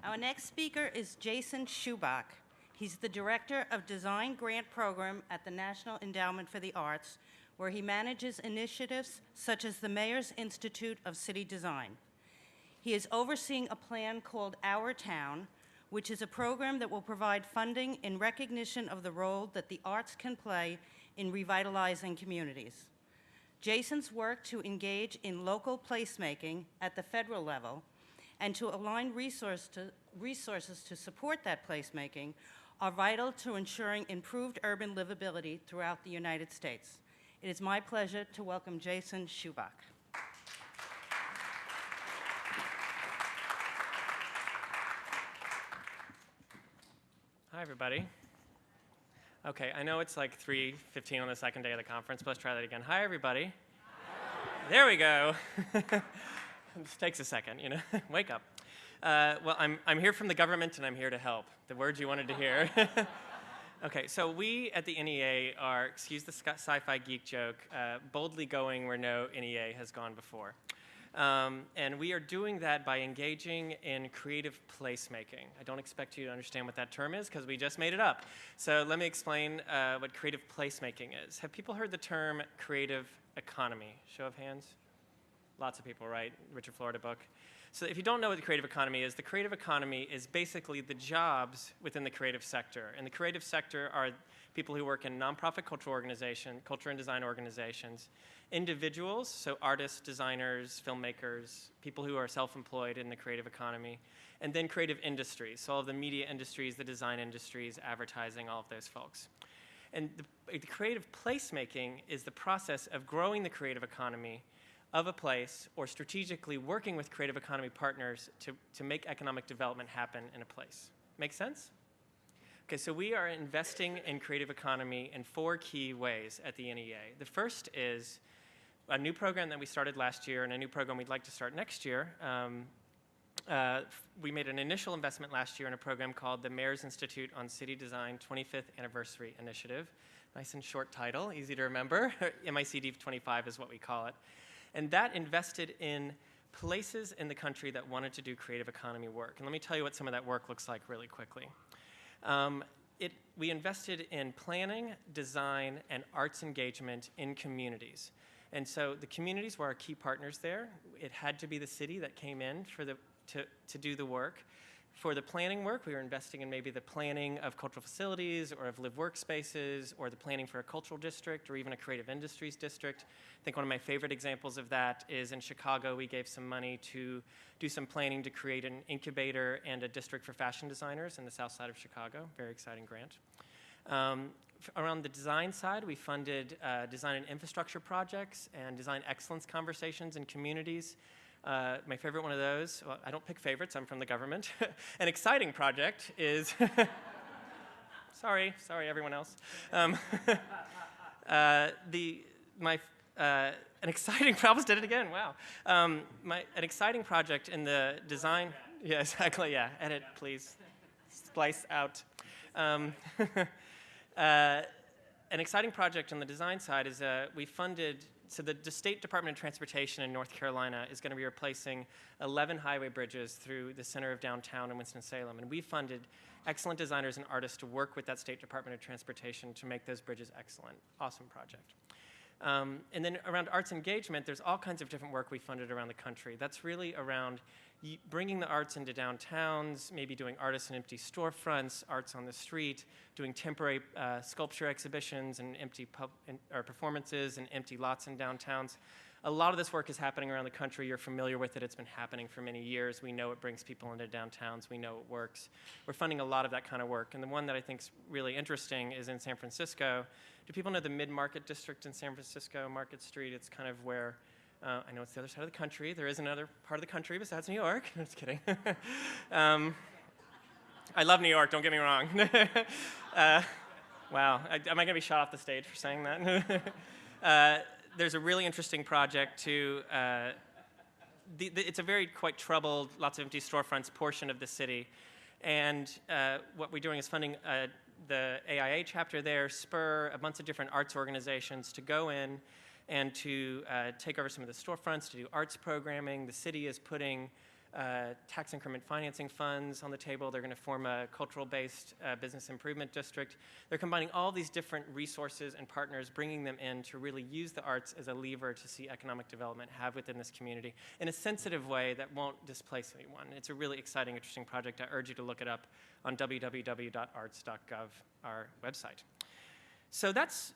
Our next speaker is Jason Schubach. He's the Director of Design Grant Program at the National Endowment for the Arts, where he manages initiatives such as the Mayor's Institute of City Design. He is overseeing a plan called Our Town, which is a program that will provide funding in recognition of the role that the arts can play in revitalizing communities. Jason's work to engage in local placemaking at the federal level and to align resources to support that placemaking are vital to ensuring improved urban livability throughout the United States. It is my pleasure to welcome Jason Schubach. Hi, everybody. Okay, I know it's like 3:15 on the second day of the conference, but let's try that again. Hi, everybody. Hi. There we go. This takes a second, you know. Wake up. Well, I'm here from the government, and I'm here to help. The words you wanted to hear. Okay, so we at the NEA are, excuse the sci-fi geek joke, boldly going where no NEA has gone before. And we are doing that by engaging in creative placemaking. I don't expect you to understand what that term is because we just made it up. So let me explain what creative placemaking is. Have people heard the term creative economy? Show of hands? Lots of people, right? Richard Florida book. So if you don't know what the creative economy is basically the jobs within the creative sector. And the creative sector are people who work in nonprofit culture and design organizations, individuals, so artists, designers, filmmakers, people who are self-employed in the creative economy, and then creative industries, so all of the media industries, the design industries, advertising, all of those folks. And the creative placemaking is the process of growing the creative economy of a place or strategically working with creative economy partners to make economic development happen in a place. Make sense? Okay, so we are investing in creative economy in 4 key ways at the NEA. The first is a new program that we started last year and a new program we'd like to start next year. We made an initial investment last year in a program called the Mayor's Institute on City Design 25th Anniversary Initiative. Nice and short title, easy to remember. MICD 25 is what we call it. And that invested in places in the country that wanted to do creative economy work. And let me tell you what some of that work looks like really quickly. We invested in planning, design, and arts engagement in communities. And so the communities were our key partners there. It had to be the city that came in to do the work. For the planning work, we were investing in maybe the planning of cultural facilities or of live workspaces or the planning for a cultural district or even a creative industries district. I think one of my favorite examples of that is in Chicago. We gave some money to do some planning to create an incubator and a district for fashion designers in the south side of Chicago. Very exciting grant. Around the design side, we funded design and infrastructure projects and design excellence conversations in communities. My favorite one of those, well, I don't pick favorites, I'm from the government. An exciting project is, sorry everyone else. An exciting, I almost did it again, wow. An exciting project in the design, yeah, exactly, yeah, edit please, splice out. An exciting project on the design side is we funded, so the State Department of Transportation in North Carolina is going to be replacing 11 highway bridges through the center of downtown in Winston-Salem. And we funded excellent designers and artists to work with that State Department of Transportation to make those bridges excellent. Awesome project. And then around arts engagement, there's all kinds of different work we funded around the country. That's really around bringing the arts into downtowns, maybe doing artists in empty storefronts, arts on the street, doing temporary sculpture exhibitions and empty performances and empty lots in downtowns. A lot of this work is happening around the country. You're familiar with it. It's been happening for many years. We know it brings people into downtowns. We know it works. We're funding a lot of that kind of work. And the one that I think is really interesting is in San Francisco. Do people know the Mid-Market District in San Francisco, Market Street? It's kind of where I know it's the other side of the country. There is another part of the country besides New York. I'm just kidding. I love New York, don't get me wrong. Wow, am I going to be shot off the stage for saying that? There's a really interesting project to, it's a very quite troubled, lots of empty storefronts portion of the city. And what we're doing is funding the AIA chapter there, Spur, a bunch of different arts organizations to go in and to take over some of the storefronts, to do arts programming. The city is putting tax increment financing funds on the table. They're going to form a cultural-based business improvement district. They're combining all these different resources and partners, bringing them in to really use the arts as a lever to see economic development have within this community in a sensitive way that won't displace anyone. It's a really exciting, interesting project. I urge you to look it up on www.arts.gov, our website. So that's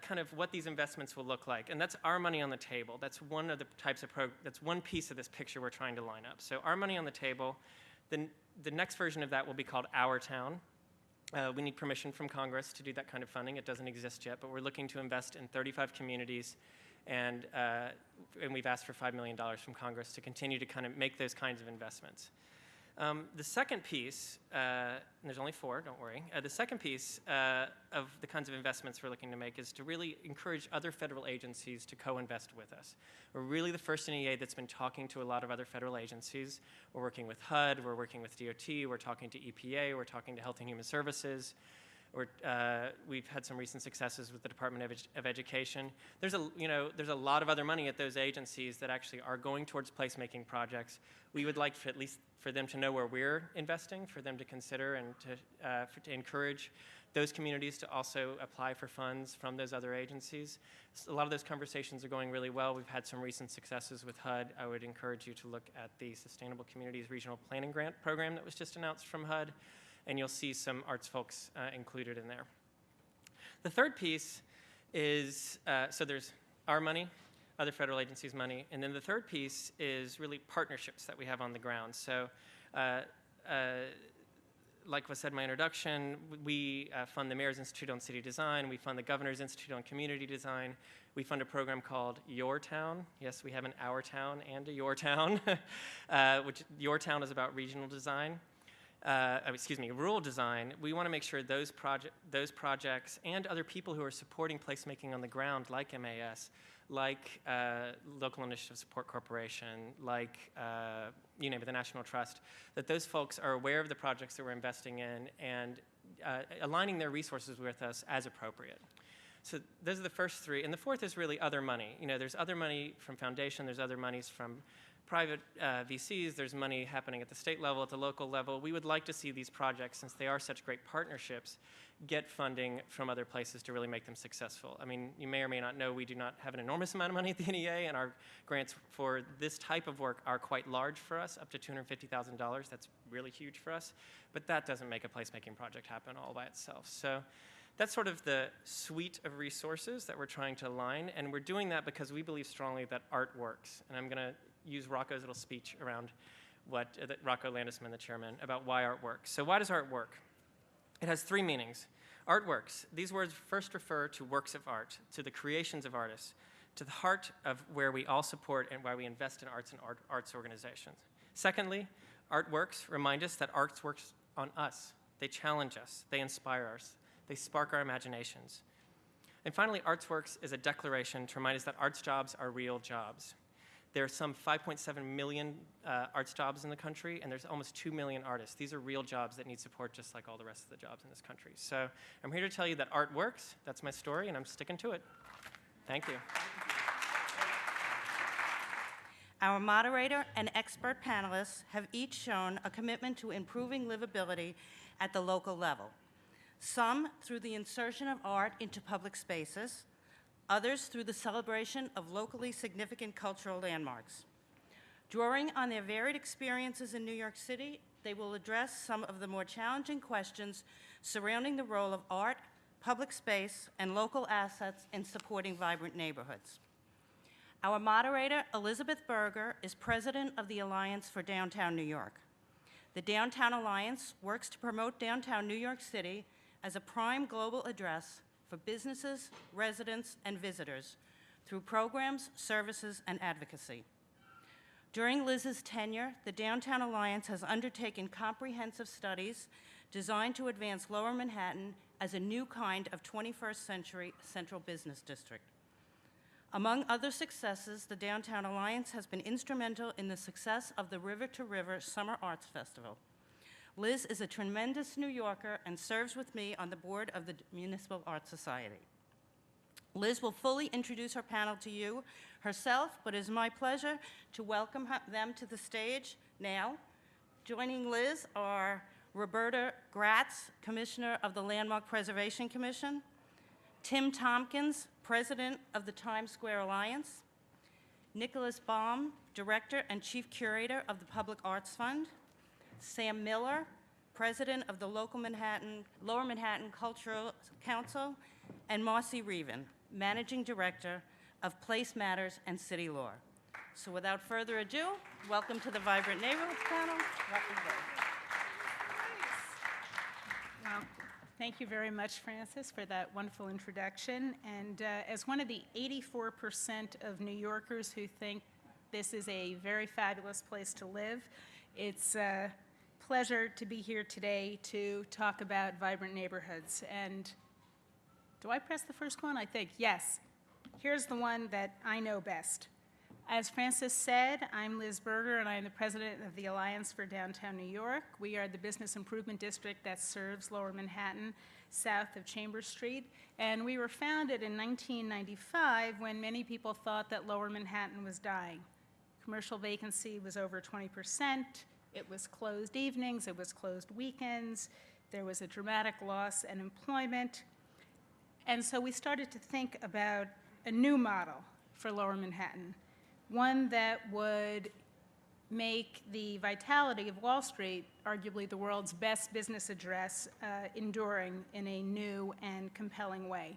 kind of what these investments will look like, and that's our money on the table. That's one of the types of that's one piece of this picture we're trying to line up. So our money on the table. Then the next version of that will be called Our Town. We need permission from Congress to do that kind of funding. It doesn't exist yet, but we're looking to invest in 35 communities, and we've asked for $5 million from Congress to continue to kind of make those kinds of investments. The second piece, and there's only 4, don't worry. The second piece of the kinds of investments we're looking to make is to really encourage other federal agencies to co-invest with us. We're really the first NEA that's been talking to a lot of other federal agencies. We're working with HUD, we're working with DOT, we're talking to EPA, we're talking to Health and Human Services. We've had some recent successes with the Department of Education. There's a lot of other money at those agencies that actually are going towards placemaking projects. We would like at least for them to know where we're investing, for them to consider and to encourage those communities to also apply for funds from those other agencies. So a lot of those conversations are going really well. We've had some recent successes with HUD. I would encourage you to look at the Sustainable Communities Regional Planning Grant Program that was just announced from HUD, and you'll see some arts folks included in there. The third piece is, so there's our money, other federal agencies' money, and then the third piece is really partnerships that we have on the ground. So like was said in my introduction, we fund the Mayor's Institute on City Design, we fund the Governor's Institute on Community Design, we fund a program called Your Town. Yes, we have an Our Town and a Your Town, which Your Town is about regional design. Rural design. We want to make sure those projects and other people who are supporting placemaking on the ground, like MAS, like Local Initiative Support Corporation, like you name it, the National Trust, that those folks are aware of the projects that we're investing in and aligning their resources with us as appropriate. So those are the first 3, and the fourth is really other money. There's other money from foundation, there's other monies from private VCs, there's money happening at the state level, at the local level. We would like to see these projects, since they are such great partnerships, get funding from other places to really make them successful. I mean, you may or may not know we do not have an enormous amount of money at the NEA, and our grants for this type of work are quite large for us, up to $250,000. That's really huge for us, but that doesn't make a placemaking project happen all by itself. So that's sort of the suite of resources that we're trying to align, and we're doing that because we believe strongly that art works. And I'm going to use Rocco's little speech around Rocco Landesman, the chairman, about why art works. So why does art work? It has 3 meanings. Art works. These words first refer to works of art, to the creations of artists, to the heart of where we all support and why we invest in arts and arts organizations. Secondly, art works remind us that arts works on us. They challenge us. They inspire us. They spark our imaginations. And finally, arts works is a declaration to remind us that arts jobs are real jobs. There are some 5.7 million arts jobs in the country, and there's almost 2 million artists. These are real jobs that need support just like all the rest of the jobs in this country. So I'm here to tell you that art works. That's my story, and I'm sticking to it. Thank you. Our moderator and expert panelists have each shown a commitment to improving livability at the local level. Some through the insertion of art into public spaces, others through the celebration of locally significant cultural landmarks. Drawing on their varied experiences in New York City, they will address some of the more challenging questions surrounding the role of art, public space, and local assets in supporting vibrant neighborhoods. Our moderator, Elizabeth Berger, is president of the Alliance for Downtown New York. The Downtown Alliance works to promote downtown New York City as a prime global address for businesses, residents, and visitors through programs, services, and advocacy. During Liz's tenure, the Downtown Alliance has undertaken comprehensive studies designed to advance Lower Manhattan as a new kind of 21st century central business district. Among other successes, the Downtown Alliance has been instrumental in the success of the River to River Summer Arts Festival. Liz is a tremendous New Yorker and serves with me on the board of the Municipal Art Society. Liz will fully introduce her panel to you herself, but it is my pleasure to welcome them to the stage now. Joining Liz are Roberta Gratz, Commissioner of the Landmark Preservation Commission, Tim Tompkins, President of the Times Square Alliance, Nicholas Baum, Director and Chief Curator of the Public Arts Fund, Sam Miller, President of the Lower Manhattan Cultural Council, and Marcy Reven, Managing Director of Place Matters and City Law. So without further ado, welcome to the Vibrant Neighborhoods panel. Welcome, Well, thank you very much, Francis, for that wonderful introduction. And as one of the 84% of New Yorkers who think this is a very fabulous place to live, it's a pleasure to be here today to talk about vibrant neighborhoods. And do I press the first one? I think, yes. Here's the one that I know best. As Francis said, I'm Liz Berger, and I am the president of the Alliance for Downtown New York. We are the business improvement district that serves Lower Manhattan, south of Chambers Street. And we were founded in 1995 when many people thought that Lower Manhattan was dying. Commercial vacancy was over 20%. It was closed evenings. It was closed weekends. There was a dramatic loss in employment. And so we started to think about a new model for Lower Manhattan, one that would make the vitality of Wall Street, arguably the world's best business address, enduring in a new and compelling way.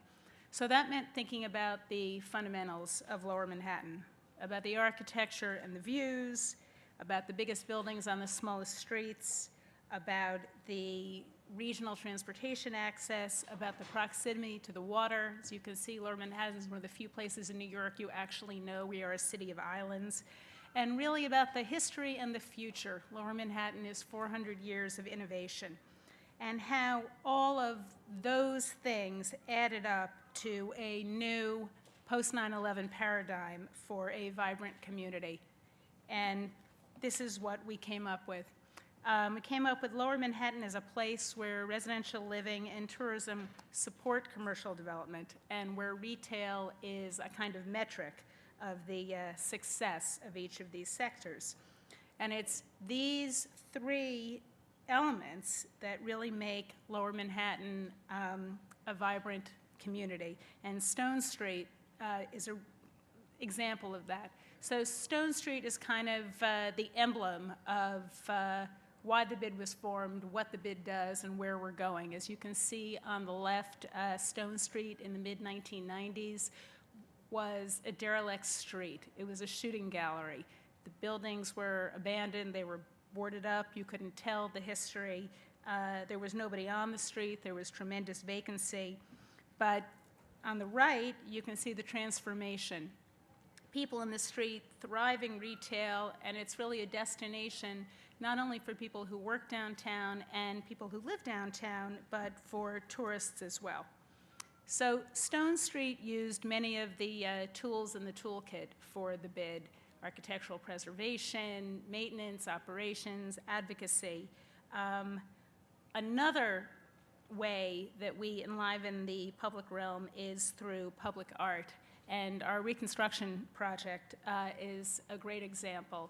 So that meant thinking about the fundamentals of Lower Manhattan, about the architecture and the views, about the biggest buildings on the smallest streets, about the regional transportation access, about the proximity to the water. As you can see, Lower Manhattan is one of the few places in New York you actually know we are a city of islands. And really about the history and the future. Lower Manhattan is 400 years of innovation. And how all of those things added up to a new post-9/11 paradigm for a vibrant community. And this is what we came up with. We came up with Lower Manhattan as a place where residential living and tourism support commercial development, and where retail is a kind of metric of the success of each of these sectors. And it's these three elements that really make Lower Manhattan a vibrant community. And Stone Street is an example of that. So Stone Street is kind of the emblem of why the bid was formed, what the bid does, and where we're going. As you can see on the left, Stone Street in the mid-1990s was a derelict street. It was a shooting gallery. The buildings were abandoned. They were boarded up. You couldn't tell the history. There was nobody on the street. There was tremendous vacancy. But on the right, you can see the transformation. People in the street, thriving retail, and it's really a destination not only for people who work downtown and people who live downtown, but for tourists as well. So Stone Street used many of the tools in the toolkit for the bid: architectural preservation, maintenance, operations, advocacy. Another way that we enliven the public realm is through public art. And our reconstruction project is a great example.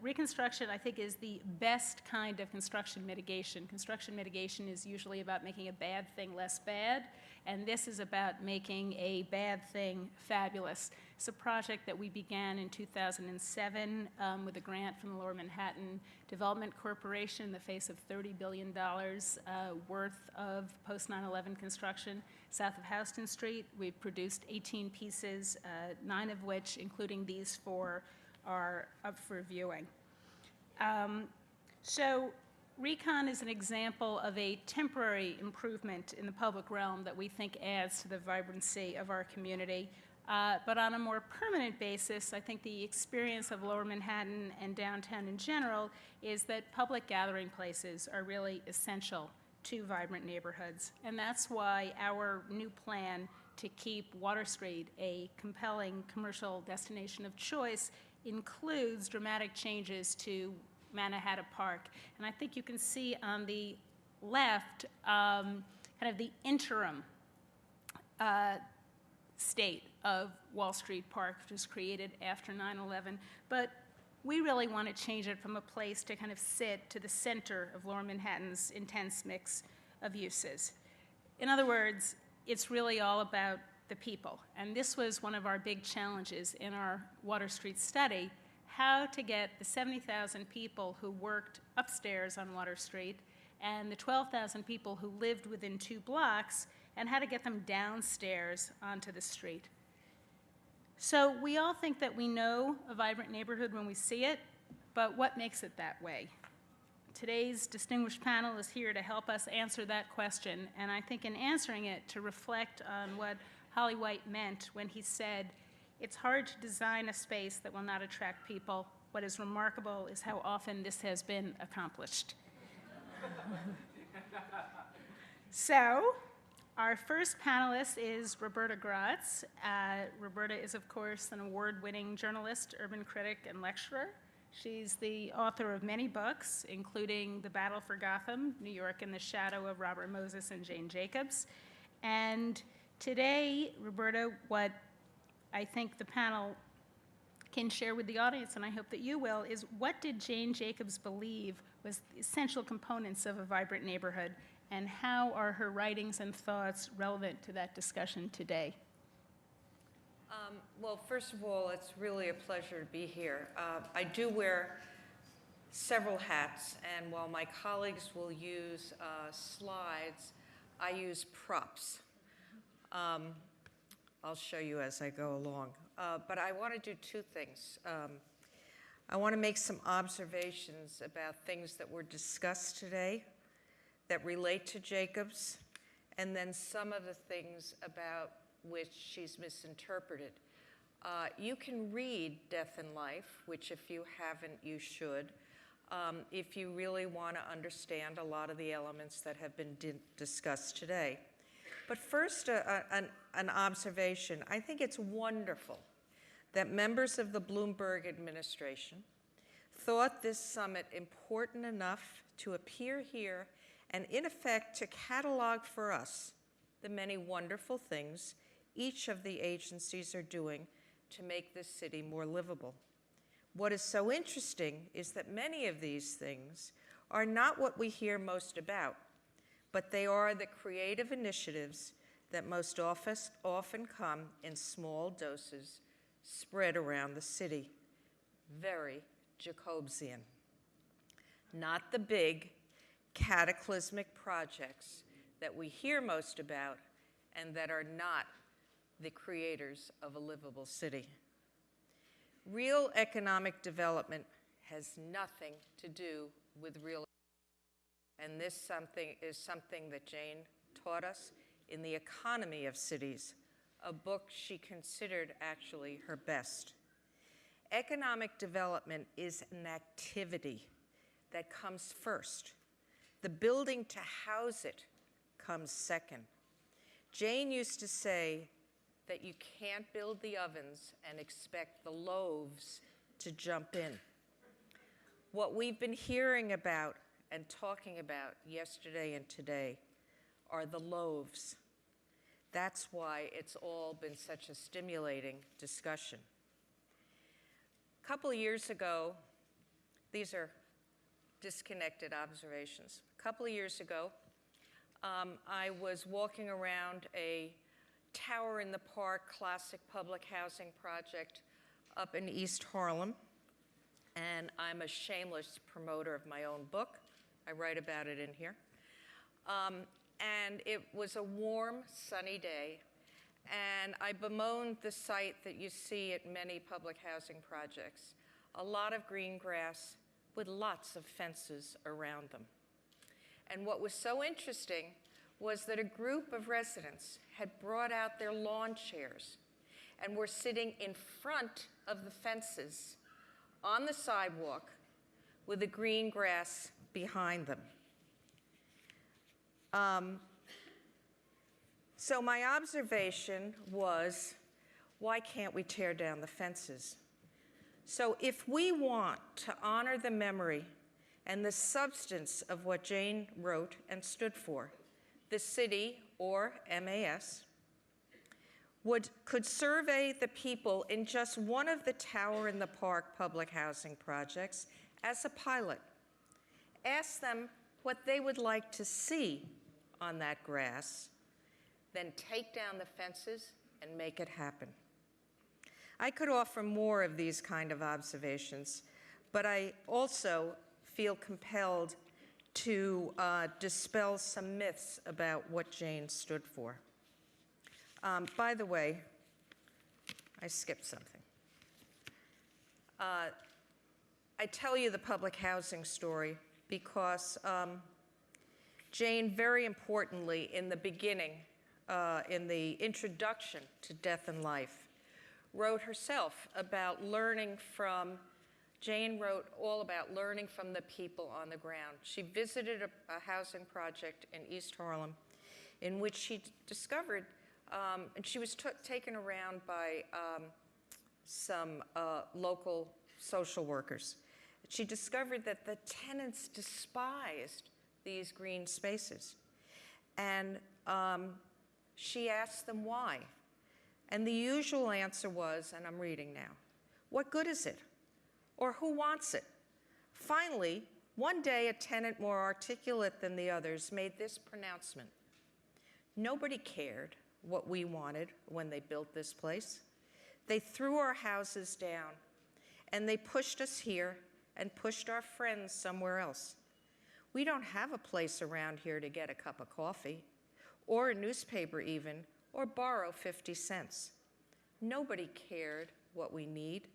Reconstruction, I think, is the best kind of construction mitigation. Construction mitigation is usually about making a bad thing less bad, and this is about making a bad thing fabulous. It's a project that we began in 2007 with a grant from the Lower Manhattan Development Corporation in the face of $30 billion worth of post-9/11 construction south of Houston Street. We've produced 18 pieces, 9 of which, including these 4, are up for viewing. So Recon is an example of a temporary improvement in the public realm that we think adds to the vibrancy of our community. But on a more permanent basis, I think the experience of Lower Manhattan and downtown in general is that public gathering places are really essential to vibrant neighborhoods. And that's why our new plan to keep Water Street a compelling commercial destination of choice includes dramatic changes to Manhattan Park. And I think you can see on the left kind of the interim state of Wall Street Park, which was created after 9/11. But we really want to change it from a place to kind of sit to the center of Lower Manhattan's intense mix of uses. In other words, it's really all about the people. And this was one of our big challenges in our Water Street study, how to get the 70,000 people who worked upstairs on Water Street and the 12,000 people who lived within 2 blocks, and how to get them downstairs onto the street. So we all think that we know a vibrant neighborhood when we see it, but what makes it that way? Today's distinguished panel is here to help us answer that question, and I think in answering it, to reflect on what Holly White meant when he said, "It's hard to design a space that will not attract people. What is remarkable is how often this has been accomplished." So, our first panelist is Roberta Gratz. Roberta is, of course, an award-winning journalist, urban critic, and lecturer. She's the author of many books, including The Battle for Gotham, New York in the Shadow of Robert Moses and Jane Jacobs. And today, Roberta, what I think the panel can share with the audience, and I hope that you will, is what did Jane Jacobs believe was the essential components of a vibrant neighborhood, and how are her writings and thoughts relevant to that discussion today? Well, first of all, it's really a pleasure to be here. I do wear several hats, and while my colleagues will use slides, I use props. I'll show you as I go along. But I want to do 2 things. I want to make some observations about things that were discussed today that relate to Jacobs, and then some of the things about which she's misinterpreted. You can read Death and Life, which if you haven't, you should, if you really want to understand a lot of the elements that have been discussed today. But first, an observation. I think it's wonderful that members of the Bloomberg administration thought this summit important enough to appear here and, in effect, to catalog for us the many wonderful things each of the agencies are doing to make this city more livable. What is so interesting is that many of these things are not what we hear most about, but they are the creative initiatives that most often come in small doses spread around the city. Very Jacobsian. Not the big, cataclysmic projects that we hear most about and that are not the creators of a livable city. Real economic development has nothing to do with real, and this is something that Jane taught us in The Economy of Cities, a book she considered actually her best. Economic development is an activity that comes first. The building to house it comes second. Jane used to say that you can't build the ovens and expect the loaves to jump in. What we've been hearing about and talking about yesterday and today are the loaves. That's why it's all been such a stimulating discussion. A couple of years ago, these are disconnected observations. A couple of years ago, I was walking around a Tower in the Park classic public housing project up in East Harlem, and I'm a shameless promoter of my own book. I write about it in here. And it was a warm, sunny day, and I bemoaned the site that you see at many public housing projects. A lot of green grass with lots of fences around them. And what was so interesting was that a group of residents had brought out their lawn chairs and were sitting in front of the fences on the sidewalk with the green grass behind them. So my observation was, why can't we tear down the fences? So if we want to honor the memory and the substance of what Jane wrote and stood for, the city, or MAS, could survey the people in just one of the Tower in the Park public housing projects as a pilot. Ask them what they would like to see on that grass, then take down the fences and make it happen. I could offer more of these kind of observations, but I also feel compelled to dispel some myths about what Jane stood for. By the way, I skipped something. I tell you the public housing story because Jane, very importantly, in the beginning, in the introduction to Death and Life, wrote herself about learning from, Jane wrote all about learning from the people on the ground. She visited a housing project in East Harlem in which she discovered, and she was taken around by some local social workers. She discovered that the tenants despised these green spaces. And she asked them why. And the usual answer was, and I'm reading now, what good is it? Or who wants it? Finally, one day a tenant more articulate than the others made this pronouncement. Nobody cared what we wanted when they built this place. They threw our houses down, and they pushed us here and pushed our friends somewhere else. We don't have a place around here to get a cup of coffee, or a newspaper even, or borrow 50 cents. Nobody cared what we need,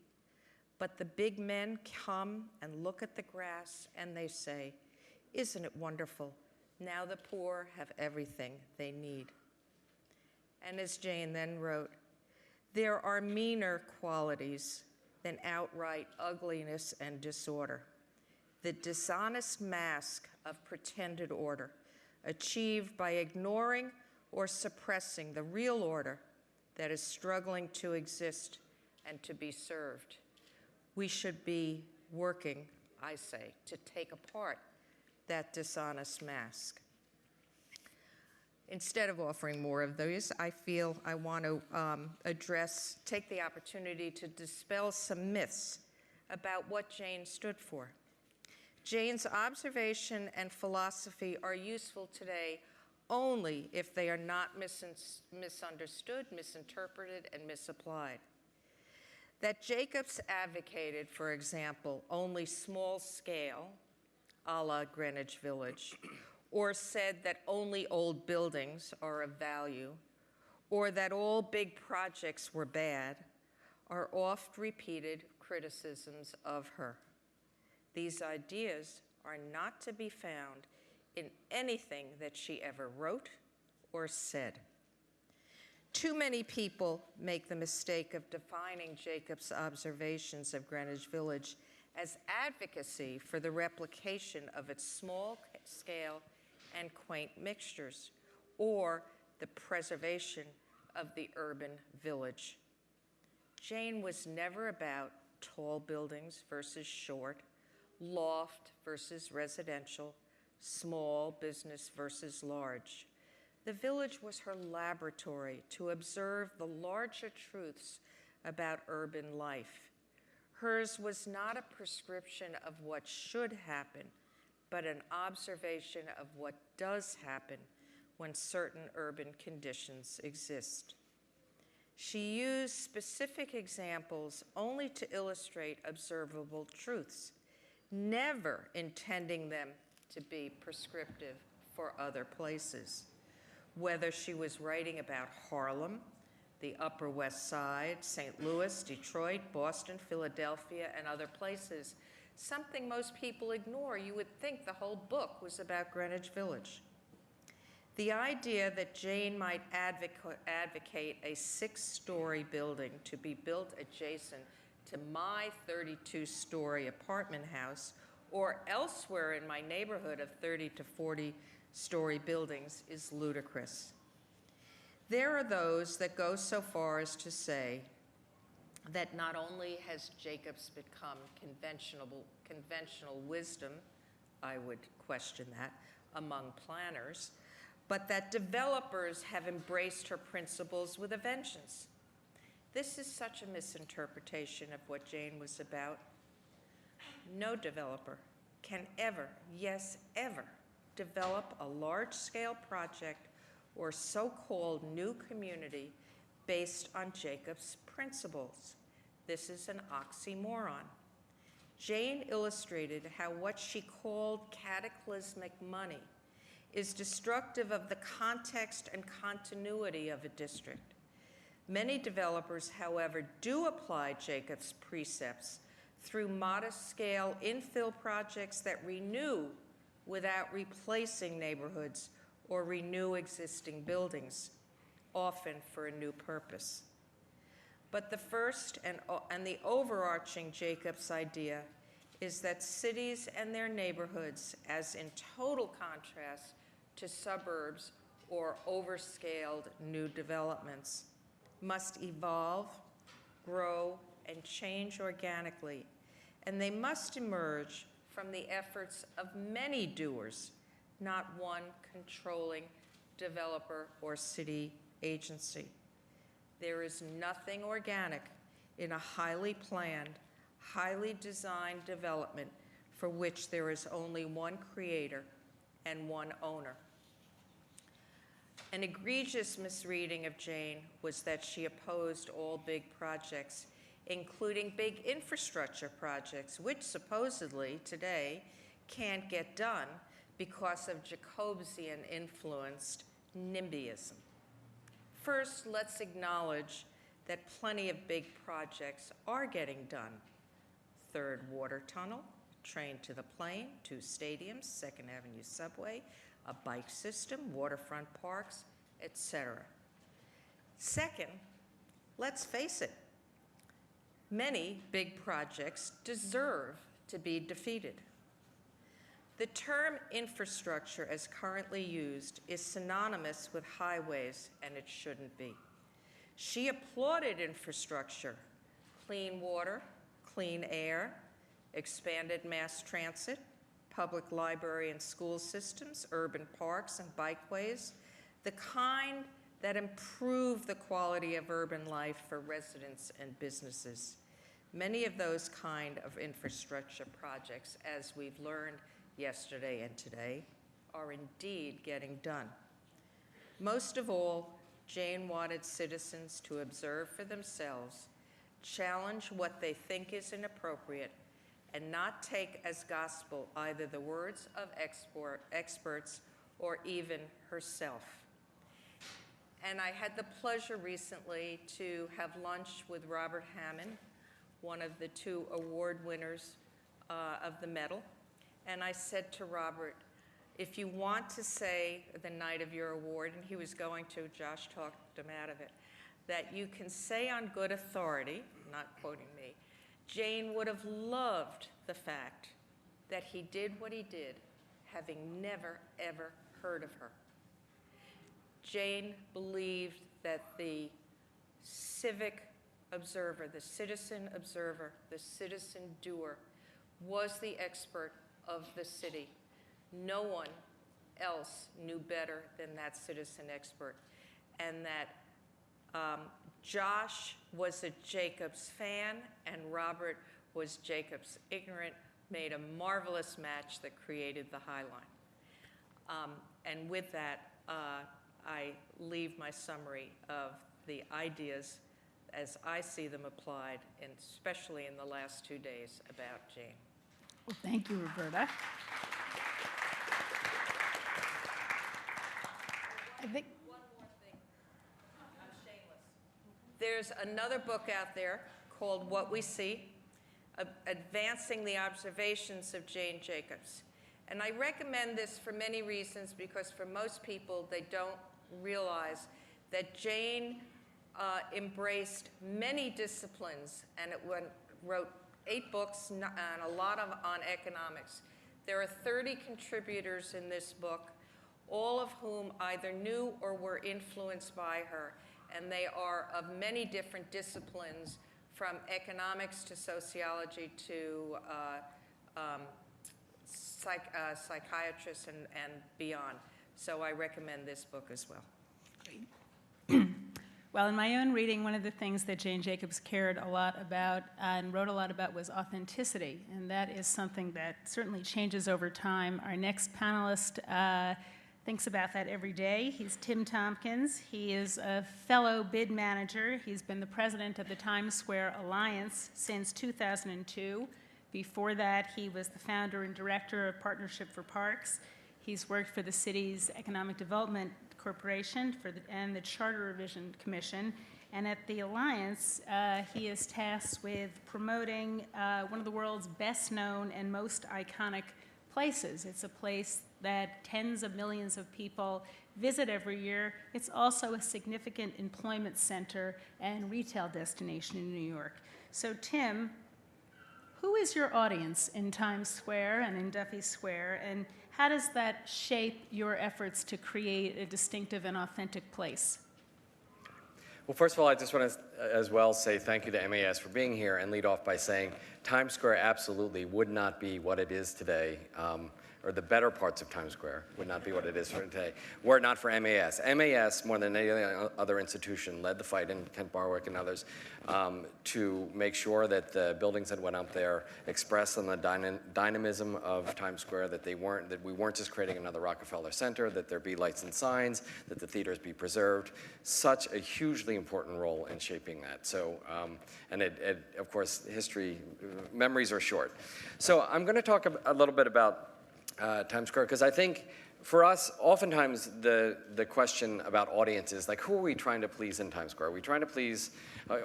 but the big men come and look at the grass and they say, isn't it wonderful? Now the poor have everything they need. And as Jane then wrote, there are meaner qualities than outright ugliness and disorder. The dishonest mask of pretended order, achieved by ignoring or suppressing the real order that is struggling to exist and to be served. We should be working, I say, to take apart that dishonest mask. Instead of offering more of these, I feel I want to take the opportunity to dispel some myths about what Jane stood for. Jane's observation and philosophy are useful today only if they are not misunderstood, misinterpreted, and misapplied. That Jacobs advocated, for example, only small scale, a la Greenwich Village, or said that only old buildings are of value, or that all big projects were bad, are oft repeated criticisms of her. These ideas are not to be found in anything that she ever wrote or said. Too many people make the mistake of defining Jacobs' observations of Greenwich Village as advocacy for the replication of its small scale and quaint mixtures, or the preservation of the urban village. Jane was never about tall buildings versus short, loft versus residential, small business versus large. The village was her laboratory to observe the larger truths about urban life. Hers was not a prescription of what should happen, but an observation of what does happen when certain urban conditions exist. She used specific examples only to illustrate observable truths, never intending them to be prescriptive for other places. Whether she was writing about Harlem, the Upper West Side, St. Louis, Detroit, Boston, Philadelphia, and other places, something most people ignore, you would think the whole book was about Greenwich Village. The idea that Jane might advocate a 6-story building to be built adjacent to my 32-story apartment house or elsewhere in my neighborhood of 30 to 40-story buildings is ludicrous. There are those that go so far as to say that not only has Jacobs become conventional wisdom, I would question that, among planners, but that developers have embraced her principles with a vengeance. This is such a misinterpretation of what Jane was about. No developer can ever, yes, ever, develop a large-scale project or so-called new community based on Jacob's principles. This is an oxymoron. Jane illustrated how what she called cataclysmic money is destructive of the context and continuity of a district. Many developers, however, do apply Jacob's precepts through modest-scale infill projects that renew without replacing neighborhoods or renew existing buildings, often for a new purpose. But the first and the overarching Jacobs idea is that cities and their neighborhoods, as in total contrast to suburbs or overscaled new developments, must evolve, grow, and change organically, and they must emerge from the efforts of many doers, not one controlling developer or city agency. There is nothing organic in a highly planned, highly designed development for which there is only one creator and one owner. An egregious misreading of Jane was that she opposed all big projects, including big infrastructure projects, which supposedly today can't get done because of Jacobsian-influenced NIMBYism. First, let's acknowledge that plenty of big projects are getting done. Third water tunnel, train to the plane, 2 stadiums, 2nd Avenue subway, a bike system, waterfront parks, etc. Second, let's face it, many big projects deserve to be defeated. The term infrastructure as currently used is synonymous with highways, and it shouldn't be. She applauded infrastructure, clean water, clean air, expanded mass transit, public library and school systems, urban parks and bikeways, the kind that improve the quality of urban life for residents and businesses. Many of those kind of infrastructure projects, as we've learned yesterday and today, are indeed getting done. Most of all, Jane wanted citizens to observe for themselves, challenge what they think is inappropriate, and not take as gospel either the words of experts or even herself. And I had the pleasure recently to have lunch with Robert Hammond, one of the 2 award winners of the medal. And I said to Robert, if you want to say the night of your award, and he was going to, Josh talked him out of it, that you can say on good authority, not quoting me, Jane would have loved the fact that he did what he did, having never, ever heard of her. Jane believed that the civic observer, the citizen observer, the citizen doer, was the expert of the city. No one else knew better than that citizen expert, and that Josh was a Jacobs fan and Robert was Jacobs ignorant, made a marvelous match that created the High Line. And with that, I leave my summary of the ideas as I see them applied, and especially in the last 2 days about Jane. Well, thank you, Roberta. I think One more thing. I'm shameless. There's another book out there called What We See, Advancing the Observations of Jane Jacobs. And I recommend this for many reasons, because for most people, they don't realize that Jane embraced many disciplines, and wrote 8 books and a lot on economics. There are 30 contributors in this book, all of whom either knew or were influenced by her, and they are of many different disciplines, from economics to sociology to psychiatrists and beyond. So I recommend this book as well. Well, in my own reading, one of the things that Jane Jacobs cared a lot about and wrote a lot about was authenticity, and that is something that certainly changes over time. Our next panelist thinks about that every day. He's Tim Tompkins. He is a fellow bid manager. He's been the president of the Times Square Alliance since 2002. Before that, he was the founder and director of Partnership for Parks. He's worked for the city's Economic Development Corporation and the Charter Revision Commission. And at the Alliance, he is tasked with promoting one of the world's best known and most iconic places. It's a place that tens of millions of people visit every year. It's also a significant employment center and retail destination in New York. So Tim, who is your audience in Times Square and in Duffy Square, and how does that shape your efforts to create a distinctive and authentic place? Well, first of all, I just want to as well say thank you to MAS for being here and lead off by saying Times Square absolutely would not be what it is today, or the better parts of Times Square would not be what it is for today, were it not for MAS. MAS, more than any other institution, led the fight, and Kent Barwick and others, to make sure that the buildings that went up there expressed on the dynamism of Times Square, that we weren't just creating another Rockefeller Center, that there be lights and signs, that the theaters be preserved. Such a hugely important role in shaping that. So, and of course, memories are short. So I'm going to talk a little bit about Times Square, because I think for us, oftentimes the question about audiences, like who are we trying to please in Times Square? Are we trying to please,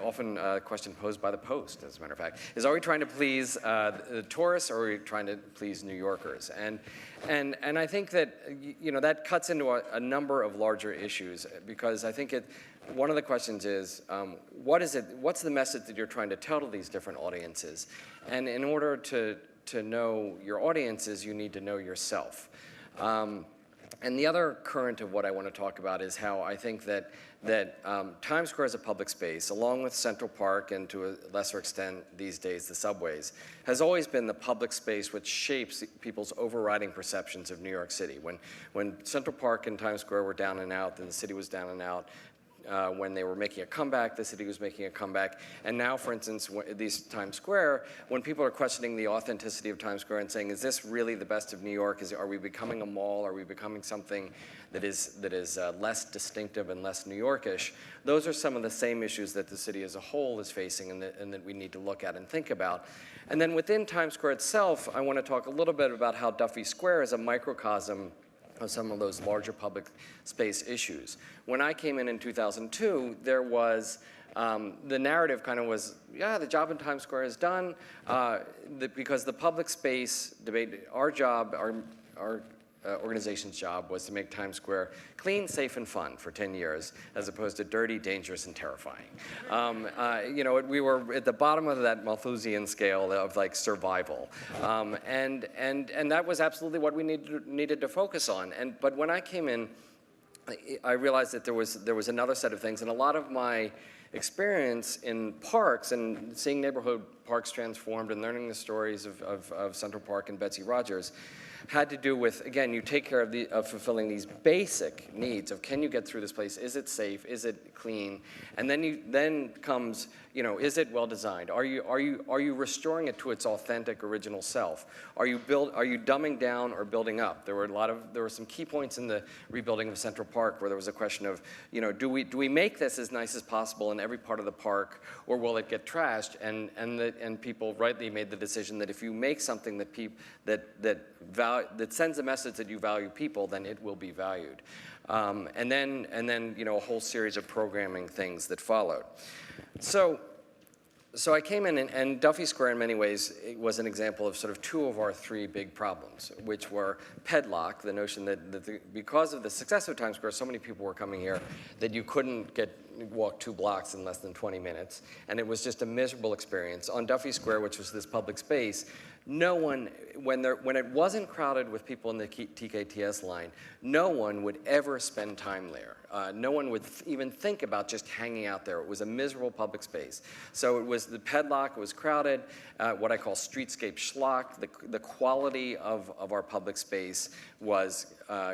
often a question posed by the Post, as a matter of fact, is are we trying to please the tourists, or are we trying to please New Yorkers? And I think that, that cuts into a number of larger issues, because I think one of the questions is, what's the message that you're trying to tell to these different audiences? And in order to know your audiences, you need to know yourself. And the other current of what I want to talk about is how I think that Times Square as a public space, along with Central Park and to a lesser extent these days the subways, has always been the public space which shapes people's overriding perceptions of New York City. When Central Park and Times Square were down and out, then the city was down and out. When they were making a comeback, the city was making a comeback. And now, for instance, these Times Square, when people are questioning the authenticity of Times Square and saying, is this really the best of New York? Are we becoming a mall? Are we becoming something that is less distinctive and less New Yorkish? Those are some of the same issues that the city as a whole is facing and that we need to look at and think about. And then within Times Square itself, I want to talk a little bit about how Duffy Square is a microcosm of some of those larger public space issues. When I came in 2002, there was, the narrative kind of was, yeah, the job in Times Square is done, because the public space debate, our job, our organization's job was to make Times Square clean, safe, and fun for 10 years, as opposed to dirty, dangerous, and terrifying. We were at the bottom of that Malthusian scale of like survival, and that was absolutely what we needed to focus on. But when I came in, I realized that there was another set of things, and a lot of my experience in parks and seeing neighborhood parks transformed and learning the stories of Central Park and Betsy Rogers had to do with, again, you take care of fulfilling these basic needs of, can you get through this place? Is it safe? Is it clean? And then comes, is it well designed? Are you restoring it to its authentic original self? Are you dumbing down or building up? There were some key points in the rebuilding of Central Park where there was a question of, do we make this as nice as possible in every part of the park, or will it get trashed? And people rightly made the decision that if you make something that sends a message that you value people, then it will be valued. And then a whole series of programming things that followed. So I came in, and Duffy Square in many ways was an example of sort of two of our three big problems, which were pedlock, the notion that because of the success of Times Square, so many people were coming here that you couldn't get walk 2 blocks in less than 20 minutes, and it was just a miserable experience. On Duffy Square, which was this public space, no one, when it wasn't crowded with people in the TKTS line, no one would ever spend time there. No one would even think about just hanging out there. It was a miserable public space. So it was the Pedlock, it was crowded, what I call streetscape schlock. The quality of our public space was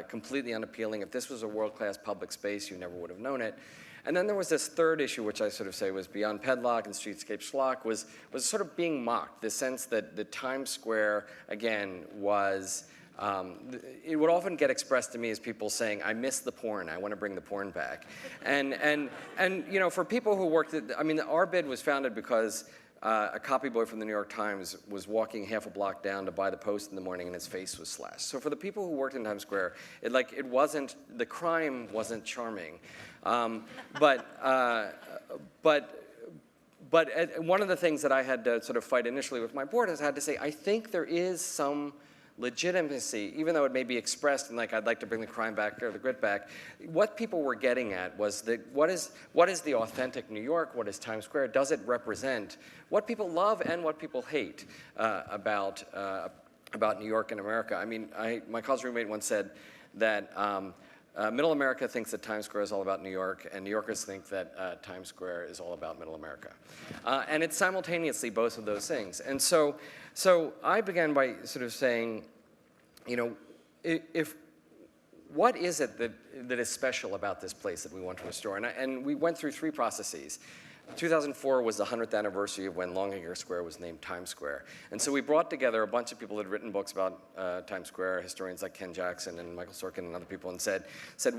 completely unappealing. If this was a world-class public space, you never would have known it. And then there was this third issue, which I sort of say was beyond Pedlock and streetscape schlock, was sort of being mocked. The sense that the Times Square, again, was, it would often get expressed to me as people saying, I miss the porn, I want to bring the porn back. And you know, for people who worked I mean, our bid was founded because a copy boy from the New York Times was walking half a block down to buy the Post in the morning and his face was slashed. So for the people who worked in Times Square, it wasn't, the crime wasn't charming. But one of the things that I had to sort of fight initially with my board is I had to say, I think there is some legitimacy, even though it may be expressed in like, I'd like to bring the crime back or the grit back. What people were getting at was that what is the authentic New York? What is Times Square? Does it represent what people love and what people hate about New York and America? I mean, my college roommate once said that Middle America thinks that Times Square is all about New York, and New Yorkers think that Times Square is all about Middle America. And it's simultaneously both of those things. And so I began by sort of saying, you know, what is it that is special about this place that we want to restore? And we went through 3 processes. 2004 was the 100th anniversary of when Longacre Square was named Times Square. And so we brought together a bunch of people that had written books about Times Square, historians like Ken Jackson and Michael Sorkin and other people, and said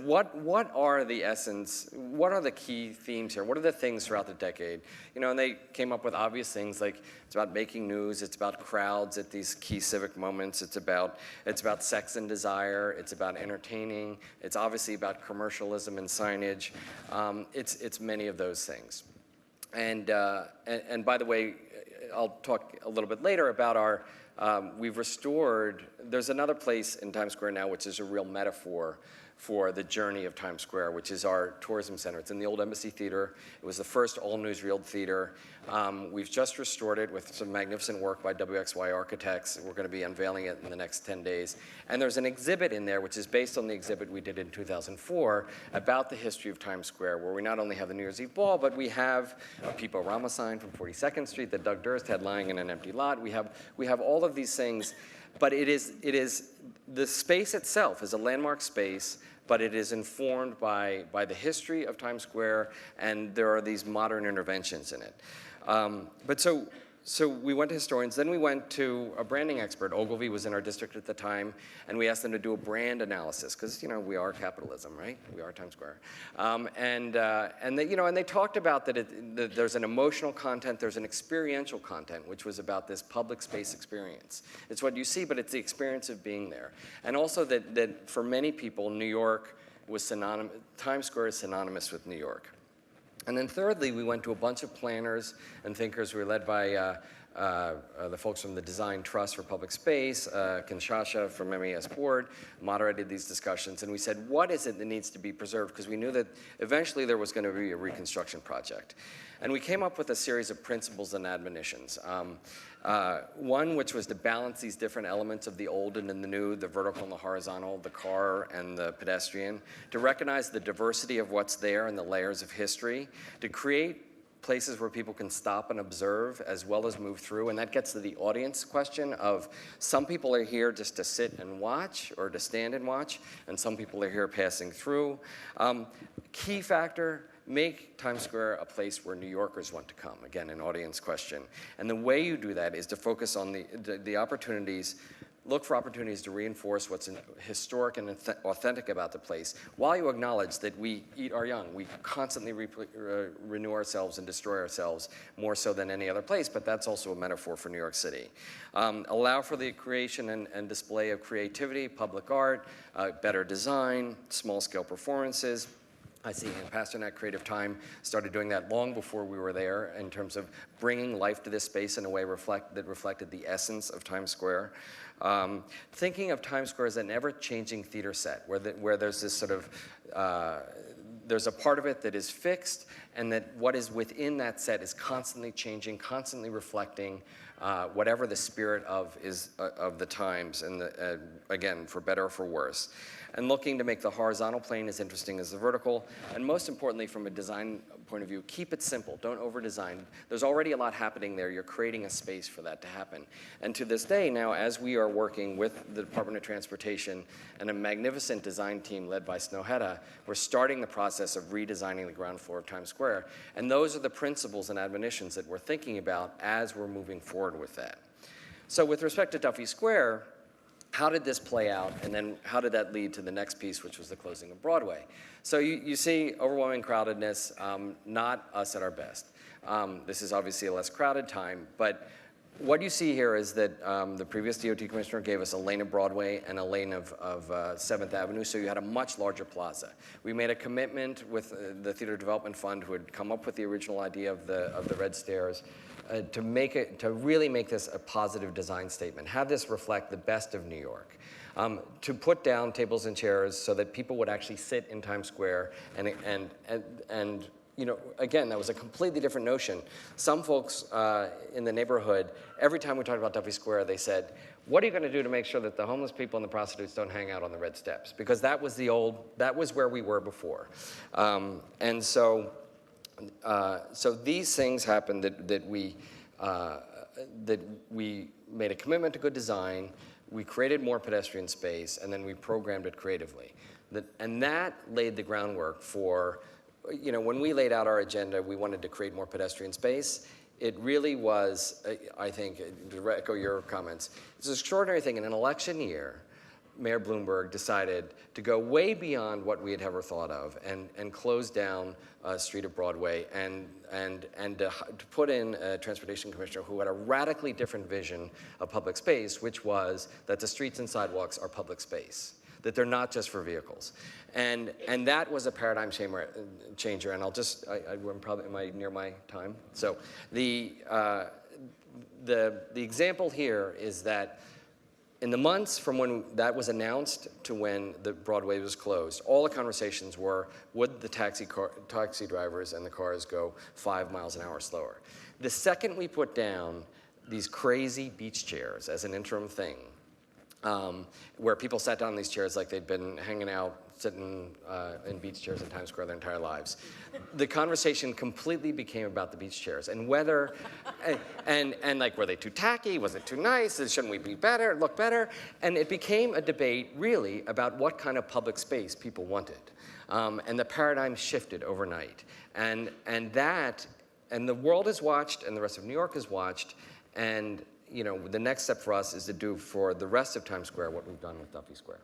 what are the essence, what are the key themes here? What are the things throughout the decade? You know, and they came up with obvious things like it's about making news, it's about crowds at these key civic moments, it's about sex and desire, it's about entertaining, it's obviously about commercialism and signage. It's many of those things. And by the way, I'll talk a little bit later about we've restored, there's another place in Times Square now which is a real metaphor for the journey of Times Square, which is our tourism center. It's in the old Embassy Theater. It was the first all-newsreel theater. We've just restored it with some magnificent work by WXY architects. We're going to be unveiling it in the next 10 days. And there's an exhibit in there, which is based on the exhibit we did in 2004 about the history of Times Square, where we not only have the New Year's Eve ball, but we have a Pipo Rama sign from 42nd Street that Doug Durst had lying in an empty lot. We have all of these things. But it is the space itself is a landmark space, but it is informed by the history of Times Square, and there are these modern interventions in it. But so we went to historians, then we went to a branding expert. Ogilvy was in our district at the time, and we asked them to do a brand analysis, because, you know, we are capitalism, right? We are Times Square. And they talked about that there's an emotional content, there's an experiential content, which was about this public space experience. It's what you see, but it's the experience of being there. And also that for many people, New York was synonymous, Times Square is synonymous with New York. And then thirdly, we went to a bunch of planners and thinkers who were led by the folks from the Design Trust for Public Space, Kinshasa from MES Board, moderated these discussions. And we said, what is it that needs to be preserved? Because we knew that eventually there was going to be a reconstruction project. And we came up with a series of principles and admonitions. One which was to balance these different elements of the old and the new, the vertical and the horizontal, the car and the pedestrian, to recognize the diversity of what's there and the layers of history, to create places where people can stop and observe as well as move through. And that gets to the audience question of some people are here just to sit and watch or to stand and watch, and some people are here passing through. Key factor, make Times Square a place where New Yorkers want to come. Again, an audience question. And the way you do that is to focus on the opportunities, look for opportunities to reinforce what's historic and authentic about the place, while you acknowledge that we eat our young. We constantly renew ourselves and destroy ourselves more so than any other place, but that's also a metaphor for New York City. Allow for the creation and display of creativity, public art, better design, small-scale performances. I see Ann Pasternak, Creative Time, started doing that long before we were there in terms of bringing life to this space in a way that reflected the essence of Times Square. Thinking of Times Square as an ever-changing theater set, where there's this sort of there's a part of it that is fixed, and that what is within that set is constantly changing, constantly reflecting whatever the spirit of the times, and again, for better or for worse. And looking to make the horizontal plane as interesting as the vertical, and most importantly, from a design point of view, keep it simple. Don't over-design. There's already a lot happening there. You're creating a space for that to happen. And to this day now, as we are working with the Department of Transportation and a magnificent design team led by Snowhetta, we're starting the process of redesigning the ground floor of Times Square. And those are the principles and admonitions that we're thinking about as we're moving forward with that. So with respect to Duffy Square, how did this play out, and then how did that lead to the next piece, which was the closing of Broadway? So you see overwhelming crowdedness, not us at our best. This is obviously a less crowded time, but what you see here is that the previous DOT commissioner gave us a lane of Broadway and a lane of 7th Avenue, so you had a much larger plaza. We made a commitment with the Theater Development Fund, who had come up with the original idea of the red stairs, to really make this a positive design statement, have this reflect the best of New York. To put down tables and chairs so that people would actually sit in Times Square, and you know, again, that was a completely different notion. Some folks in the neighborhood, every time we talked about Duffy Square, they said, what are you going to do to make sure that the homeless people and the prostitutes don't hang out on the red steps? Because that was where we were before. And so these things happened that we made a commitment to good design, we created more pedestrian space, and then we programmed it creatively. And that laid the groundwork for, you know, when we laid out our agenda, we wanted to create more pedestrian space. It really was, I think, to echo your comments, it's an extraordinary thing. In an election year, Mayor Bloomberg decided to go way beyond what we had ever thought of and close down a street of Broadway and to put in a transportation commissioner who had a radically different vision of public space, which was that the streets and sidewalks are public space, that they're not just for vehicles. And that was a paradigm changer, and I'll just, am I near my time? So the example here is that in the months from when that was announced to when the Broadway was closed, all the conversations were, would the taxi drivers and the cars go 5 miles an hour slower? The second we put down these crazy beach chairs as an interim thing, where people sat down in these chairs like they'd been hanging out, sitting in beach chairs in Times Square their entire lives. The conversation completely became about the beach chairs and whether, and like, were they too tacky? Was it too nice? Shouldn't we be better, look better? And it became a debate really about what kind of public space people wanted. And the paradigm shifted overnight. And the world has watched, and the rest of New York has watched, and you know, the next step for us is to do for the rest of Times Square what we've done with Duffy Square.